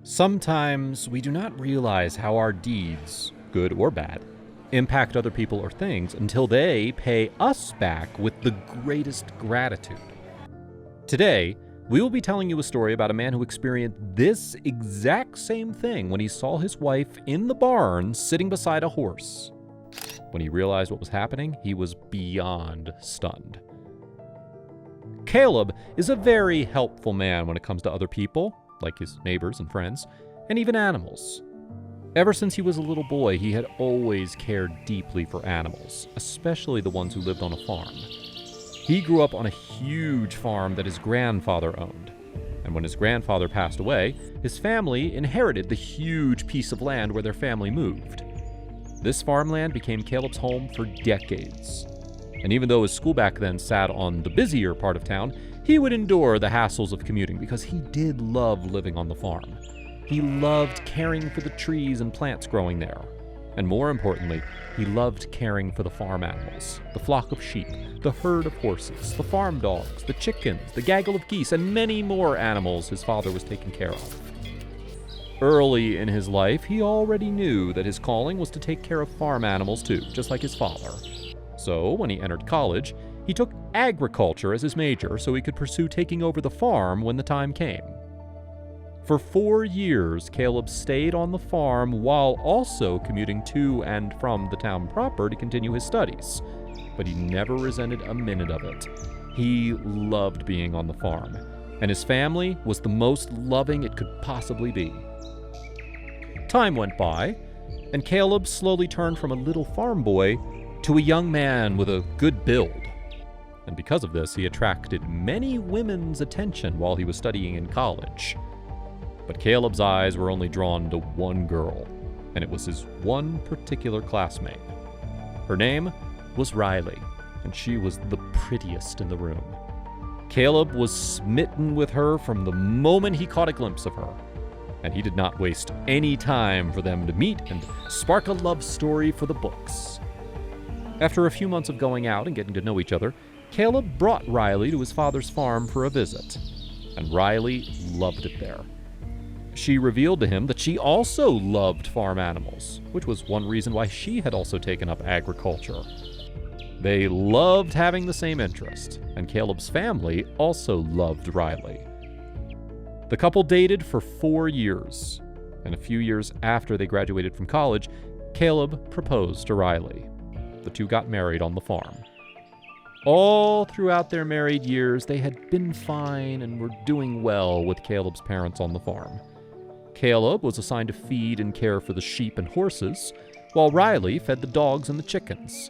Sometimes we do not realize how our deeds, good or bad, impact other people or things until they pay us back with the greatest gratitude. Today, we will be telling you a story about a man who experienced this exact same thing when he saw his wife in the barn sitting beside a horse. When he realized what was happening, he was beyond stunned. Caleb is a very helpful man when it comes to other people, like his neighbors and friends, and even animals. Ever since he was a little boy, he had always cared deeply for animals, especially the ones who lived on a farm. He grew up on a huge farm that his grandfather owned, and when his grandfather passed away, his family inherited the huge piece of land where their family moved. This farmland became Caleb's home for decades. And even though his school back then sat on the busier part of town, he would endure the hassles of commuting because he did love living on the farm. He loved caring for the trees and plants growing there. And more importantly, he loved caring for the farm animals, the flock of sheep, the herd of horses, the farm dogs, the chickens, the gaggle of geese, and many more animals his father was taking care of. Early in his life, he already knew that his calling was to take care of farm animals too, just like his father. So, when he entered college, he took agriculture as his major so he could pursue taking over the farm when the time came. For 4 years, Caleb stayed on the farm while also commuting to and from the town proper to continue his studies. But he never resented a minute of it. He loved being on the farm, and his family was the most loving it could possibly be. Time went by, and Caleb slowly turned from a little farm boy to a young man with a good build. And because of this, he attracted many women's attention while he was studying in college. But Caleb's eyes were only drawn to one girl, and it was his one particular classmate. Her name was Riley, and she was the prettiest in the room. Caleb was smitten with her from the moment he caught a glimpse of her, and he did not waste any time for them to meet and spark a love story for the books. After a few months of going out and getting to know each other, Caleb brought Riley to his father's farm for a visit, and Riley loved it there. She revealed to him that she also loved farm animals, which was one reason why she had also taken up agriculture. They loved having the same interest, and Caleb's family also loved Riley. The couple dated for 4 years, and a few years after they graduated from college, Caleb proposed to Riley. The two got married on the farm. All throughout their married years, they had been fine and were doing well with Caleb's parents on the farm. Caleb was assigned to feed and care for the sheep and horses, while Riley fed the dogs and the chickens.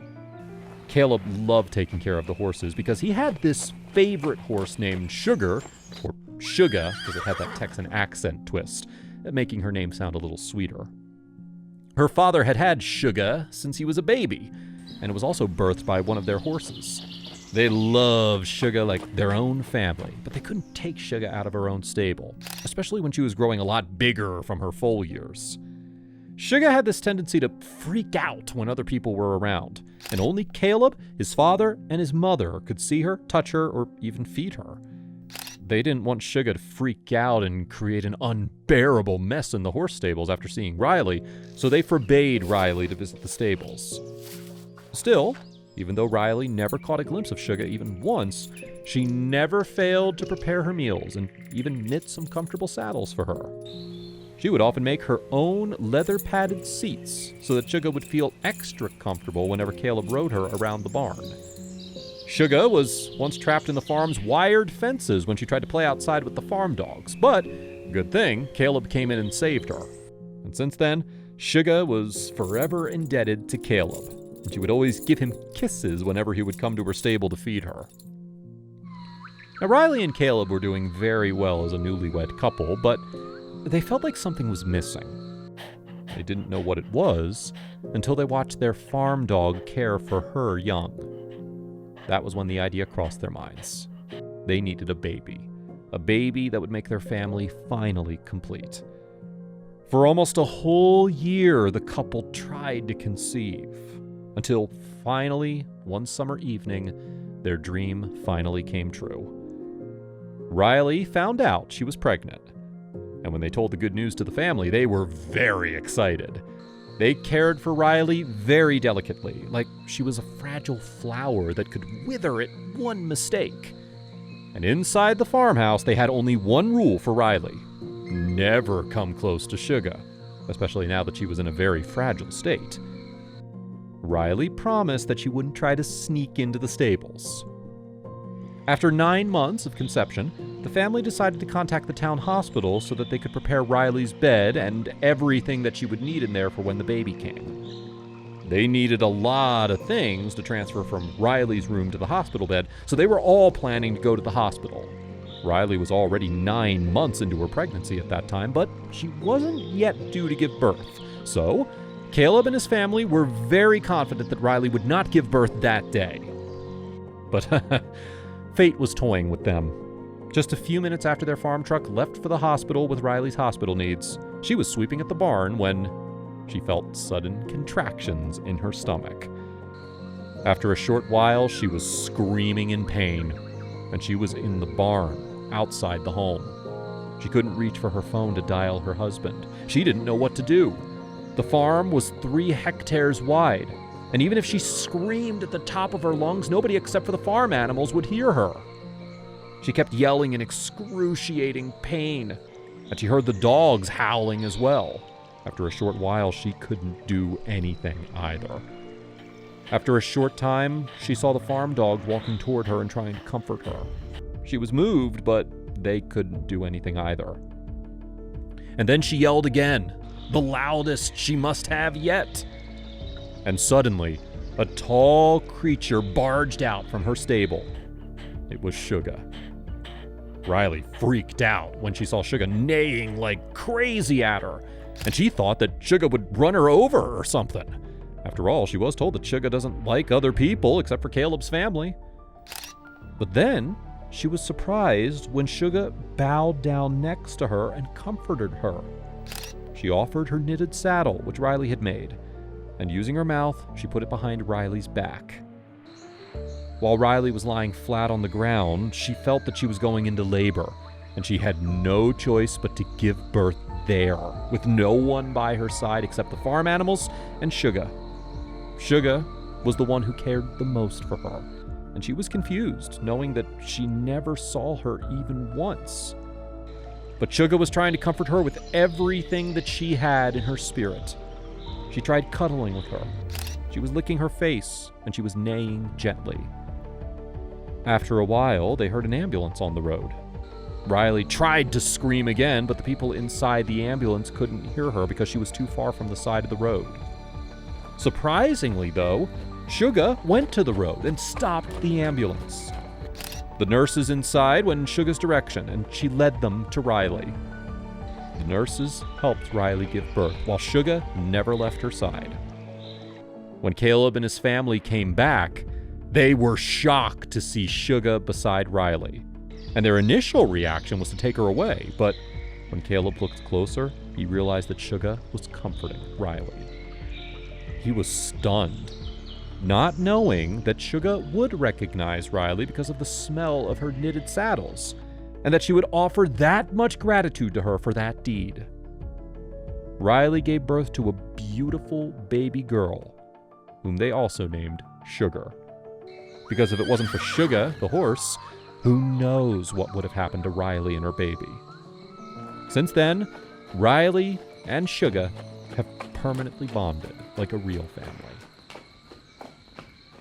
Caleb loved taking care of the horses because he had this favorite horse named Sugar, or Suga, because it had that Texan accent twist, making her name sound a little sweeter. Her father had had Suga since he was a baby, and it was also birthed by one of their horses. They loved Suga like their own family, but they couldn't take Suga out of her own stable, especially when she was growing a lot bigger from her foal years. Suga had this tendency to freak out when other people were around, and only Caleb, his father, and his mother could see her, touch her, or even feed her. They didn't want Suga to freak out and create an unbearable mess in the horse stables after seeing Riley, so they forbade Riley to visit the stables. Still, even though Riley never caught a glimpse of Suga even once, she never failed to prepare her meals and even knit some comfortable saddles for her. She would often make her own leather-padded seats so that Suga would feel extra comfortable whenever Caleb rode her around the barn. Suga was once trapped in the farm's wired fences when she tried to play outside with the farm dogs, but, good thing, Caleb came in and saved her. And since then, Suga was forever indebted to Caleb, and she would always give him kisses whenever he would come to her stable to feed her. Now, Riley and Caleb were doing very well as a newlywed couple, but they felt like something was missing. They didn't know what it was until they watched their farm dog care for her young. That was when the idea crossed their minds. They needed a baby that would make their family finally complete. For almost a whole year, the couple tried to conceive, until finally, one summer evening, their dream finally came true. Riley found out she was pregnant, And when they told the good news to the family, they were very excited. They cared for Riley very delicately, like she was a fragile flower that could wither at one mistake. And inside the farmhouse, they had only one rule for Riley: never come close to Sugar, especially now that she was in a very fragile state. Riley promised that she wouldn't try to sneak into the stables. After 9 months of conception, the family decided to contact the town hospital so that they could prepare Riley's bed and everything that she would need in there for when the baby came. They needed a lot of things to transfer from Riley's room to the hospital bed, so they were all planning to go to the hospital. Riley was already 9 months into her pregnancy at that time, but she wasn't yet due to give birth. So, Caleb and his family were very confident that Riley would not give birth that day. But fate was toying with them. Just a few minutes after their farm truck left for the hospital with Riley's hospital needs, she was sweeping at the barn when she felt sudden contractions in her stomach. After a short while, she was screaming in pain, and she was in the barn, outside the home. She couldn't reach for her phone to dial her husband. She didn't know what to do. The farm was 3 hectares wide, and even if she screamed at the top of her lungs, nobody except for the farm animals would hear her. She kept yelling in excruciating pain, and she heard the dogs howling as well. After a short while, she couldn't do anything either. After a short time, she saw the farm dogs walking toward her and trying to comfort her. She was moved, but they couldn't do anything either. And then she yelled again, the loudest she must have yet. And suddenly, a tall creature barged out from her stable. It was Sugar. Riley freaked out when she saw Sugar neighing like crazy at her, and she thought that Sugar would run her over or something. After all, she was told that Sugar doesn't like other people except for Caleb's family. But then, she was surprised when Sugar bowed down next to her and comforted her. She offered her knitted saddle, which Riley had made, and using her mouth, she put it behind Riley's back. While Riley was lying flat on the ground, she felt that she was going into labor, and she had no choice but to give birth there, with no one by her side except the farm animals and Sugar. Sugar was the one who cared the most for her, and she was confused, knowing that she never saw her even once. But Sugar was trying to comfort her with everything that she had in her spirit. She tried cuddling with her. She was licking her face, and she was neighing gently. After a while, they heard an ambulance on the road. Riley tried to scream again, but the people inside the ambulance couldn't hear her because she was too far from the side of the road. Surprisingly, though, Sugar went to the road and stopped the ambulance. The nurses inside went in Sugar's direction, and she led them to Riley. The nurses helped Riley give birth, while Sugar never left her side. When Caleb and his family came back, they were shocked to see Sugar beside Riley, and their initial reaction was to take her away, but when Caleb looked closer, he realized that Sugar was comforting Riley. He was stunned, not knowing that Sugar would recognize Riley because of the smell of her knitted saddles, and that she would offer that much gratitude to her for that deed. Riley gave birth to a beautiful baby girl, whom they also named Sugar. Because if it wasn't for Sugar, the horse, who knows what would have happened to Riley and her baby. Since then, Riley and Sugar have permanently bonded like a real family.